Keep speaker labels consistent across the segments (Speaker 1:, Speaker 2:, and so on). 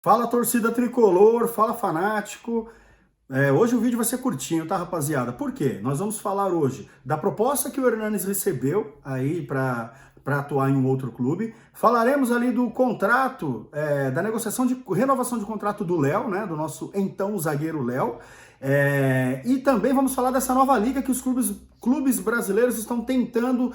Speaker 1: Fala, torcida tricolor, fala, fanático. Hoje o vídeo vai ser curtinho, tá, rapaziada? Por quê? Nós vamos falar hoje da proposta que o Hernanes recebeu aí para atuar em um outro clube. Falaremos ali do contrato, da negociação de renovação de contrato do Léo, né? Do nosso então zagueiro Léo. E também vamos falar dessa nova liga que os clubes brasileiros estão tentando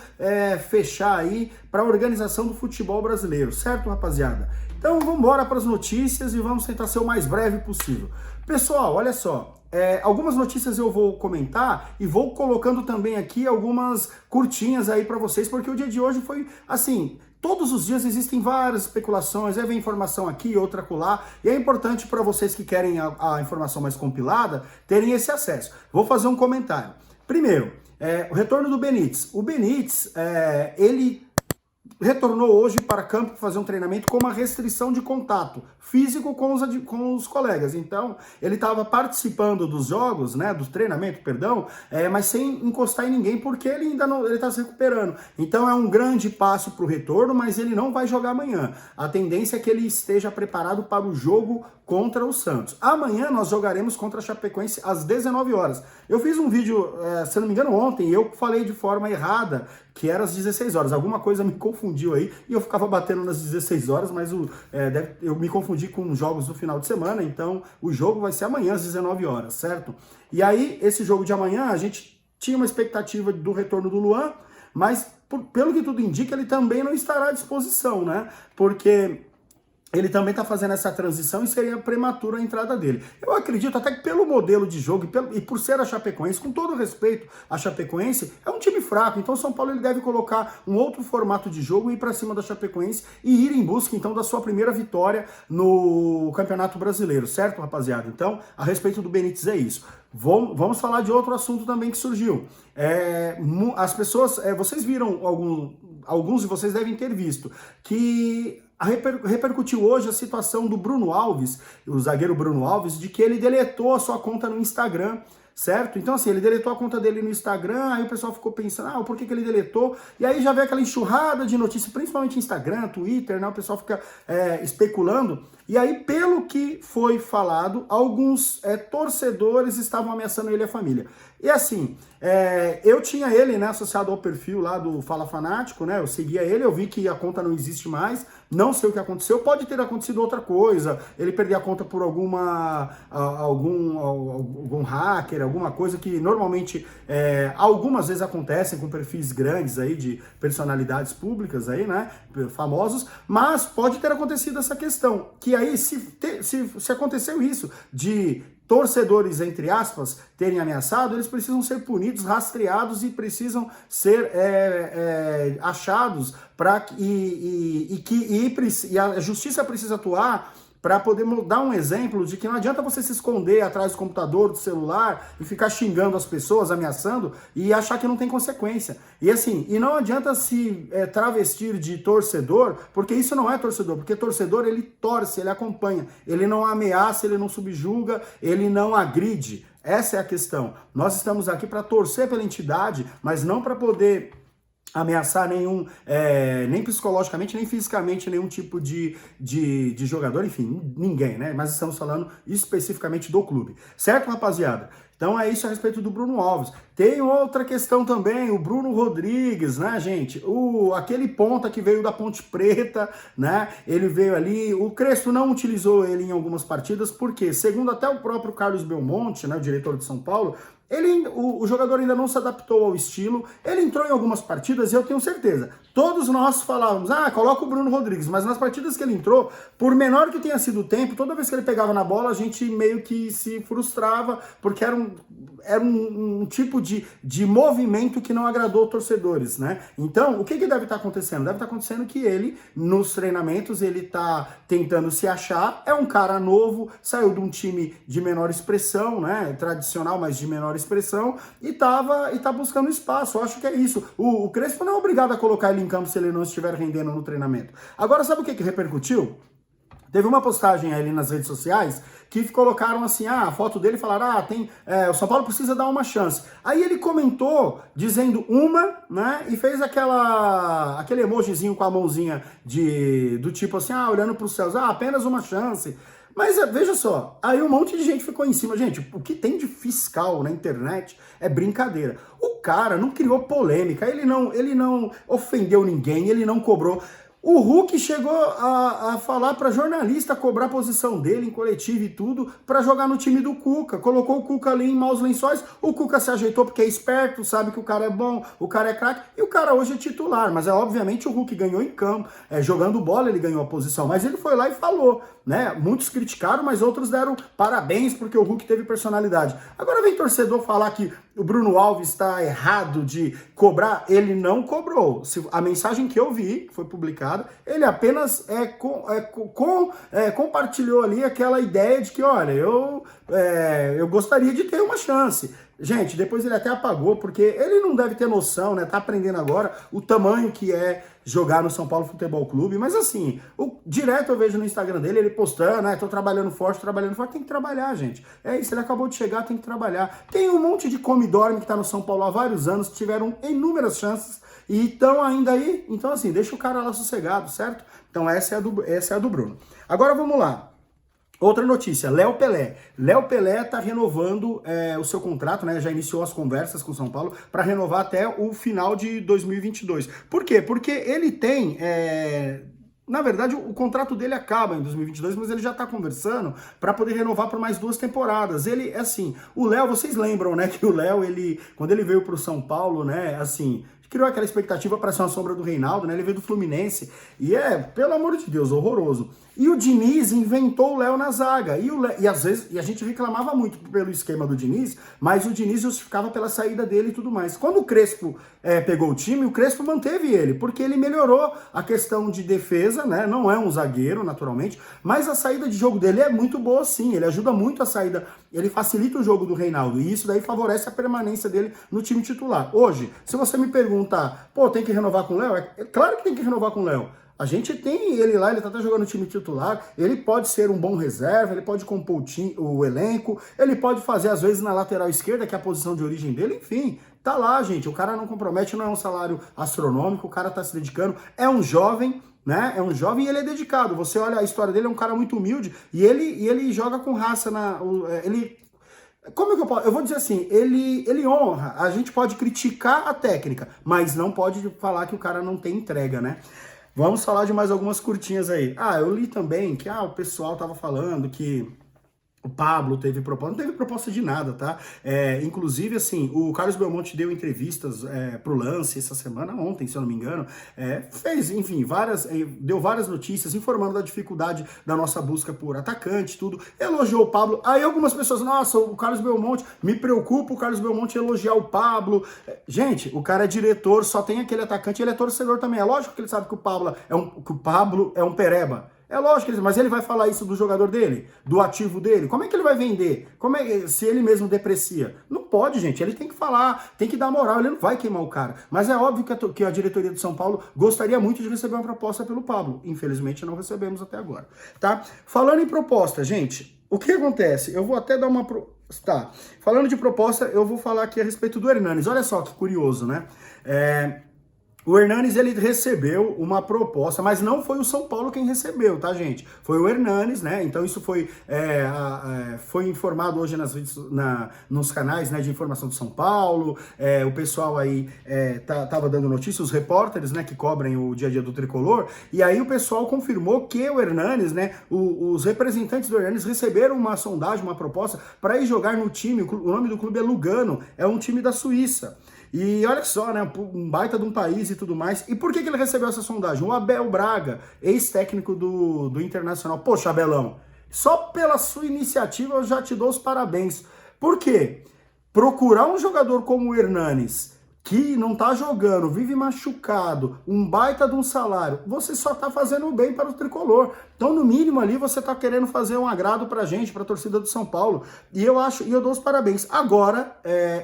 Speaker 1: fechar aí para a organização do futebol brasileiro, certo, rapaziada? Então vamos embora para as notícias e vamos tentar ser o mais breve possível. Pessoal, olha só, algumas notícias eu vou comentar e vou colocando também aqui algumas curtinhas aí para vocês, porque o dia de hoje foi assim. Todos os dias existem várias especulações, aí vem informação aqui, outra acolá, e é importante para vocês que querem a informação mais compilada terem esse acesso. Vou fazer um comentário. Primeiro, o retorno do Benítez. O Benítez, ele retornou hoje para campo fazer um treinamento com uma restrição de contato físico com os colegas. Então, ele estava participando dos jogos, né, do treinamento, perdão, mas sem encostar em ninguém, porque ele ainda não, ele está se recuperando. Então, é um grande passo para o retorno, mas ele não vai jogar amanhã. A tendência é que ele esteja preparado para o jogo contra o Santos. Amanhã nós jogaremos contra a Chapecoense às 19 horas. Eu fiz um vídeo, se não me engano, ontem, e eu falei de forma errada que era às 16 horas. Alguma coisa me confundiu aí e eu ficava batendo nas 16 horas, mas eu me confundi com os jogos do final de semana, então o jogo vai ser amanhã às 19 horas, certo? E aí, esse jogo de amanhã, a gente tinha uma expectativa do retorno do Luan, mas pelo que tudo indica, ele também não estará à disposição, né? Porque ele também está fazendo essa transição e seria prematura a entrada dele. Eu acredito até que pelo modelo de jogo e por ser a Chapecoense, com todo respeito à Chapecoense, é um time fraco. Então o São Paulo ele deve colocar um outro formato de jogo e ir para cima da Chapecoense e ir em busca então da sua primeira vitória no Campeonato Brasileiro, certo, rapaziada? Então, a respeito do Benítez é isso. Vamos falar de outro assunto também que surgiu. As pessoas, vocês viram alguns de vocês devem ter visto que repercutiu hoje a situação do Bruno Alves, o zagueiro Bruno Alves, de que ele deletou a sua conta no Instagram, certo? Então assim, ele deletou a conta dele no Instagram, aí o pessoal ficou pensando, por que ele deletou? E aí já vem aquela enxurrada de notícias, principalmente Instagram, Twitter, né? O pessoal fica especulando. E aí, pelo que foi falado, alguns torcedores estavam ameaçando ele e a família. E assim, eu tinha ele, né, associado ao perfil lá do Fala Fanático, né? Eu seguia ele, eu vi que a conta não existe mais, não sei o que aconteceu, pode ter acontecido outra coisa, ele perdeu a conta por algum hacker, alguma coisa que normalmente algumas vezes acontecem com perfis grandes aí de personalidades públicas aí, né, famosos, mas pode ter acontecido essa questão, que aí se aconteceu isso de torcedores, entre aspas, terem ameaçado, eles precisam ser punidos, rastreados e precisam ser achados e a justiça precisa atuar para poder dar um exemplo de que não adianta você se esconder atrás do computador, do celular e ficar xingando as pessoas, ameaçando e achar que não tem consequência. E assim, e não adianta se travestir de torcedor, porque isso não é torcedor, porque torcedor ele torce, ele acompanha, ele não ameaça, ele não subjuga, ele não agride. Essa é a questão. Nós estamos aqui para torcer pela entidade, mas não para poder ameaçar nem psicologicamente, nem fisicamente nenhum tipo de jogador, enfim, ninguém, né? Mas estamos falando especificamente do clube. Certo, rapaziada? Então é isso a respeito do Bruno Alves. Tem outra questão também, o Bruno Rodrigues, né, gente? Aquele ponta que veio da Ponte Preta, né? Ele veio ali, o Crespo não utilizou ele em algumas partidas, porque, segundo até o próprio Carlos Belmonte, né, o diretor de São Paulo, o jogador ainda não se adaptou ao estilo, ele entrou em algumas partidas e eu tenho certeza, todos nós falávamos, coloca o Bruno Rodrigues, mas nas partidas que ele entrou, por menor que tenha sido o tempo, toda vez que ele pegava na bola, a gente meio que se frustrava, porque era um tipo de movimento que não agradou torcedores, né? Então, o que deve estar acontecendo? Deve estar acontecendo que ele, nos treinamentos, ele está tentando se achar, é um cara novo, saiu de um time de menor expressão, né? Tradicional, mas de menor expressão, e tá buscando espaço. Eu acho que é isso. O Crespo não é obrigado a colocar ele em campo se ele não estiver rendendo no treinamento. Agora, sabe o que repercutiu? Teve uma postagem ali nas redes sociais que colocaram assim, a foto dele e falaram, o São Paulo precisa dar uma chance. Aí ele comentou dizendo né, e fez aquele emojizinho com a mãozinha do tipo assim, olhando para os céus, apenas uma chance. Mas veja só, aí um monte de gente ficou em cima. Gente, o que tem de fiscal na internet é brincadeira. O cara não criou polêmica, ele não ofendeu ninguém, ele não cobrou. O Hulk chegou a falar para jornalista cobrar a posição dele em coletivo e tudo para jogar no time do Cuca. Colocou o Cuca ali em maus lençóis, o Cuca se ajeitou porque é esperto, sabe que o cara é bom, o cara é craque, e o cara hoje é titular. Mas obviamente o Hulk ganhou em campo, jogando bola ele ganhou a posição, mas ele foi lá e falou, né? Muitos criticaram, mas outros deram parabéns porque o Hulk teve personalidade. Agora vem torcedor falar que o Bruno Alves está errado de cobrar, ele não cobrou. A mensagem que eu vi, que foi publicada, ele apenas compartilhou ali aquela ideia de que, olha, eu gostaria de ter uma chance. Gente, depois ele até apagou, porque ele não deve ter noção, né? Tá aprendendo agora o tamanho que é jogar no São Paulo Futebol Clube, mas assim, direto eu vejo no Instagram dele, ele postando, né? Tô trabalhando forte, tem que trabalhar, gente. É isso, ele acabou de chegar, tem que trabalhar. Tem um monte de come-dorme que tá no São Paulo há vários anos, tiveram inúmeras chances e estão ainda aí. Então assim, deixa o cara lá sossegado, certo? Então essa é a do Bruno. Agora vamos lá. Outra notícia, Léo Pelé. Léo Pelé está renovando o seu contrato, né? Já iniciou as conversas com o São Paulo para renovar até o final de 2022. Por quê? Porque ele tem... Na verdade, o contrato dele acaba em 2022, mas ele já está conversando para poder renovar por mais 2 temporadas. Ele, assim, o Léo, vocês lembram, né, que o Léo, quando ele veio para o São Paulo, né, assim, criou aquela expectativa para ser uma sombra do Reinaldo, né, ele veio do Fluminense, e pelo amor de Deus, horroroso. E o Diniz inventou o Léo na zaga, às vezes a gente reclamava muito pelo esquema do Diniz, mas o Diniz justificava pela saída dele e tudo mais. Quando o Crespo pegou o time, o Crespo manteve ele, porque ele melhorou a questão de defesa, né? Não é um zagueiro, naturalmente, mas a saída de jogo dele é muito boa sim, ele ajuda muito a saída, ele facilita o jogo do Reinaldo, e isso daí favorece a permanência dele no time titular. Hoje, se você me perguntar, pô, tem que renovar com o Léo? É claro que tem que renovar com o Léo. A gente tem ele lá, ele tá até jogando no time titular, ele pode ser um bom reserva, ele pode compor o elenco, ele pode fazer às vezes na lateral esquerda, que é a posição de origem dele, enfim, tá lá, gente, o cara não compromete, não é um salário astronômico, o cara tá se dedicando, é um jovem, né, é um jovem e ele é dedicado, você olha a história dele, é um cara muito humilde, e ele joga com raça, como é que eu posso? Eu vou dizer assim, ele honra, a gente pode criticar a técnica, mas não pode falar que o cara não tem entrega, né? Vamos falar de mais algumas curtinhas aí. Eu li também que o pessoal tava falando que o Pablo teve proposta, não teve proposta de nada, tá? Inclusive, assim, o Carlos Belmonte deu entrevistas pro Lance essa semana, ontem, se eu não me engano, fez, enfim, deu várias notícias informando da dificuldade da nossa busca por atacante, tudo, elogiou o Pablo. Aí algumas pessoas, nossa, o Carlos Belmonte, me preocupa o Carlos Belmonte elogiar o Pablo. Gente, o cara é diretor, só tem aquele atacante, ele é torcedor também. É lógico que ele sabe que o Pablo é um pereba. É lógico, mas ele vai falar isso do jogador dele, do ativo dele. Como é que ele vai vender? Se ele mesmo deprecia? Não pode, gente. Ele tem que falar, tem que dar moral. Ele não vai queimar o cara. Mas é óbvio que a diretoria do São Paulo gostaria muito de receber uma proposta pelo Pablo. Infelizmente, não recebemos até agora, tá? Falando em proposta, gente, o que acontece? Eu vou até dar uma... Tá. Falando de proposta, eu vou falar aqui a respeito do Hernanes. Olha só que curioso, né? O Hernanes, ele recebeu uma proposta, mas não foi o São Paulo quem recebeu, tá, gente? Foi o Hernanes, né? Então isso foi informado hoje nos canais, né, de informação do São Paulo. O pessoal aí tava dando notícia, os repórteres, né, que cobrem o dia a dia do Tricolor. E aí o pessoal confirmou que o Hernanes, né, os representantes do Hernanes receberam uma sondagem, uma proposta para ir jogar no time. O nome do clube é Lugano, é um time da Suíça. E olha só, né, um baita de um país e tudo mais. E por que ele recebeu essa sondagem? O Abel Braga, ex-técnico do Internacional. Poxa, Abelão, só pela sua iniciativa eu já te dou os parabéns. Por quê? Procurar um jogador como o Hernanes, que não tá jogando, vive machucado, um baita de um salário, você só tá fazendo bem para o Tricolor. Então, no mínimo ali, você tá querendo fazer um agrado pra gente, pra torcida do São Paulo. E eu dou os parabéns. Agora,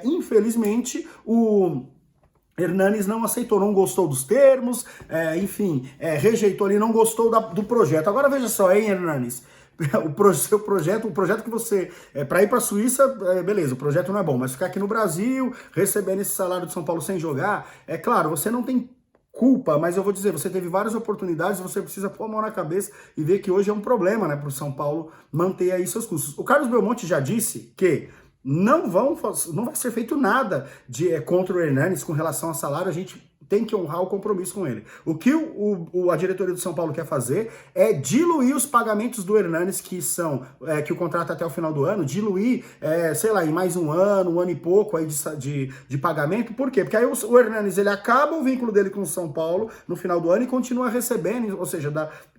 Speaker 1: infelizmente, o Hernanes não aceitou, não gostou dos termos, enfim, rejeitou ali, não gostou do projeto. Agora veja só, hein, Hernanes? O projeto que você... para ir para a Suíça, beleza, o projeto não é bom, mas ficar aqui no Brasil, recebendo esse salário de São Paulo sem jogar, é claro, você não tem culpa, mas eu vou dizer, você teve várias oportunidades, você precisa pôr a mão na cabeça e ver que hoje é um problema, né, para o São Paulo manter aí seus custos. O Carlos Belmonte já disse que não vai ser feito nada contra o Hernanes com relação a salário, a gente tem que honrar o compromisso com ele. O que a diretoria do São Paulo quer fazer é diluir os pagamentos do Hernanes, que o contrato até o final do ano, diluir, sei lá, em mais um ano e pouco aí de pagamento. Por quê? Porque aí o Hernanes, ele acaba o vínculo dele com o São Paulo no final do ano e continua recebendo, ou seja,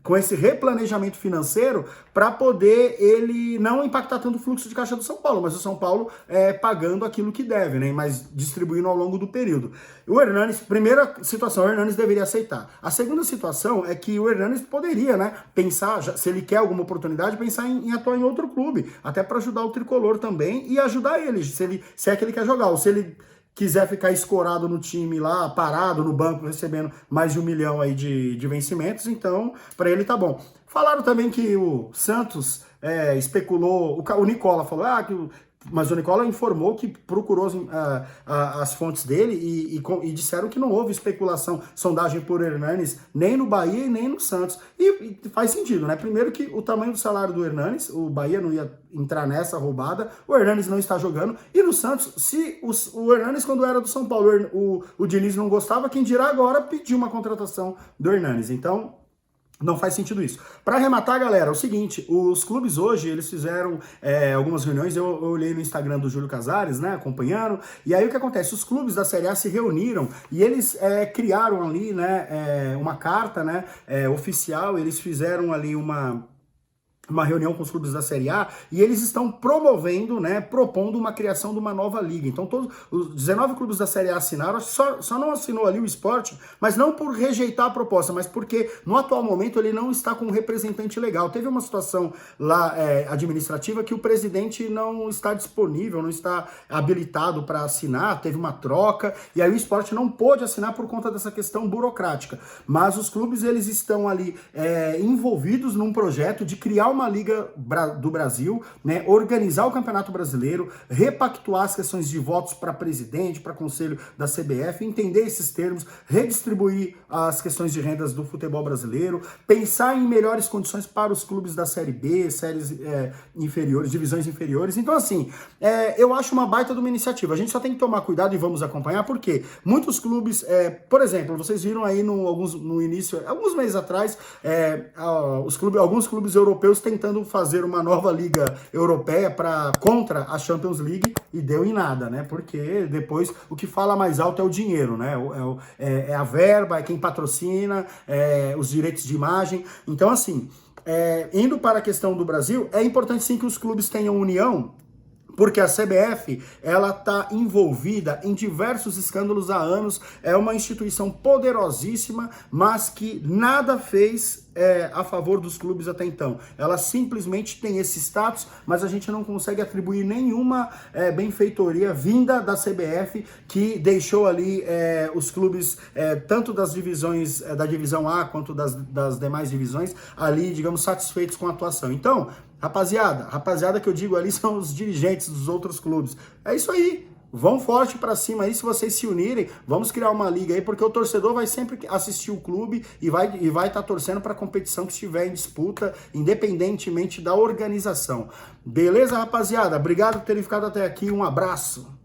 Speaker 1: com esse replanejamento financeiro para poder ele não impactar tanto o fluxo de caixa do São Paulo, mas o São Paulo pagando aquilo que deve, né? Mas distribuindo ao longo do período. O Hernanes, primeira situação, o Hernanes deveria aceitar. A segunda situação é que o Hernanes poderia, né, pensar, se ele quer alguma oportunidade, pensar em atuar em outro clube, até para ajudar o Tricolor também e ajudar ele, se é que ele quer jogar, ou se ele quiser ficar escorado no time lá, parado no banco, recebendo mais de 1 milhão aí de vencimentos, então, para ele tá bom. Falaram também que o Santos especulou, o Nicola falou, mas o Nicola informou que procurou as fontes dele e disseram que não houve especulação, sondagem por Hernanes, nem no Bahia e nem no Santos. E faz sentido, né? Primeiro que o tamanho do salário do Hernanes, o Bahia não ia entrar nessa roubada, o Hernanes não está jogando, e no Santos, se o Hernanes, quando era do São Paulo, o Diniz não gostava, quem dirá agora pedir uma contratação do Hernanes. Então, não faz sentido isso. Para arrematar, galera, é o seguinte, os clubes hoje, eles fizeram algumas reuniões, eu olhei no Instagram do Júlio Casares, né, acompanhando, e aí o que acontece? Os clubes da Série A se reuniram e eles criaram ali, né, uma carta, né, oficial, eles fizeram ali uma reunião com os clubes da Série A e eles estão promovendo, né, propondo uma criação de uma nova liga. Então todos os 19 clubes da Série A assinaram, só não assinou ali o Sport, mas não por rejeitar a proposta, mas porque no atual momento ele não está com um representante legal. Teve uma situação lá administrativa que o presidente não está disponível, não está habilitado para assinar, teve uma troca e aí o Sport não pôde assinar por conta dessa questão burocrática. Mas os clubes, eles estão ali envolvidos num projeto de criar uma Liga do Brasil, né, organizar o Campeonato Brasileiro, repactuar as questões de votos para presidente, para conselho da CBF, entender esses termos, redistribuir as questões de rendas do futebol brasileiro, pensar em melhores condições para os clubes da Série B, séries inferiores, divisões inferiores. Então, assim, eu acho uma baita de uma iniciativa. A gente só tem que tomar cuidado e vamos acompanhar, porque muitos clubes, por exemplo, vocês viram aí no início, alguns meses atrás, alguns clubes europeus tentando fazer uma nova liga europeia contra a Champions League e deu em nada, né? Porque depois o que fala mais alto é o dinheiro, né? É a verba, é quem patrocina, os direitos de imagem. Então, assim, indo para a questão do Brasil, é importante sim que os clubes tenham união, porque a CBF, ela está envolvida em diversos escândalos há anos, é uma instituição poderosíssima, mas que nada fez a favor dos clubes até então. Ela simplesmente tem esse status, mas a gente não consegue atribuir nenhuma benfeitoria vinda da CBF, que deixou ali os clubes, tanto das divisões, da divisão A quanto das demais divisões, ali, digamos, satisfeitos com a atuação. Então, rapaziada que eu digo ali são os dirigentes dos outros clubes. É isso aí. Vão forte pra cima aí, se vocês se unirem, vamos criar uma liga aí, porque o torcedor vai sempre assistir o clube e vai estar torcendo para a competição que estiver em disputa, independentemente da organização. Beleza, rapaziada? Obrigado por terem ficado até aqui, um abraço.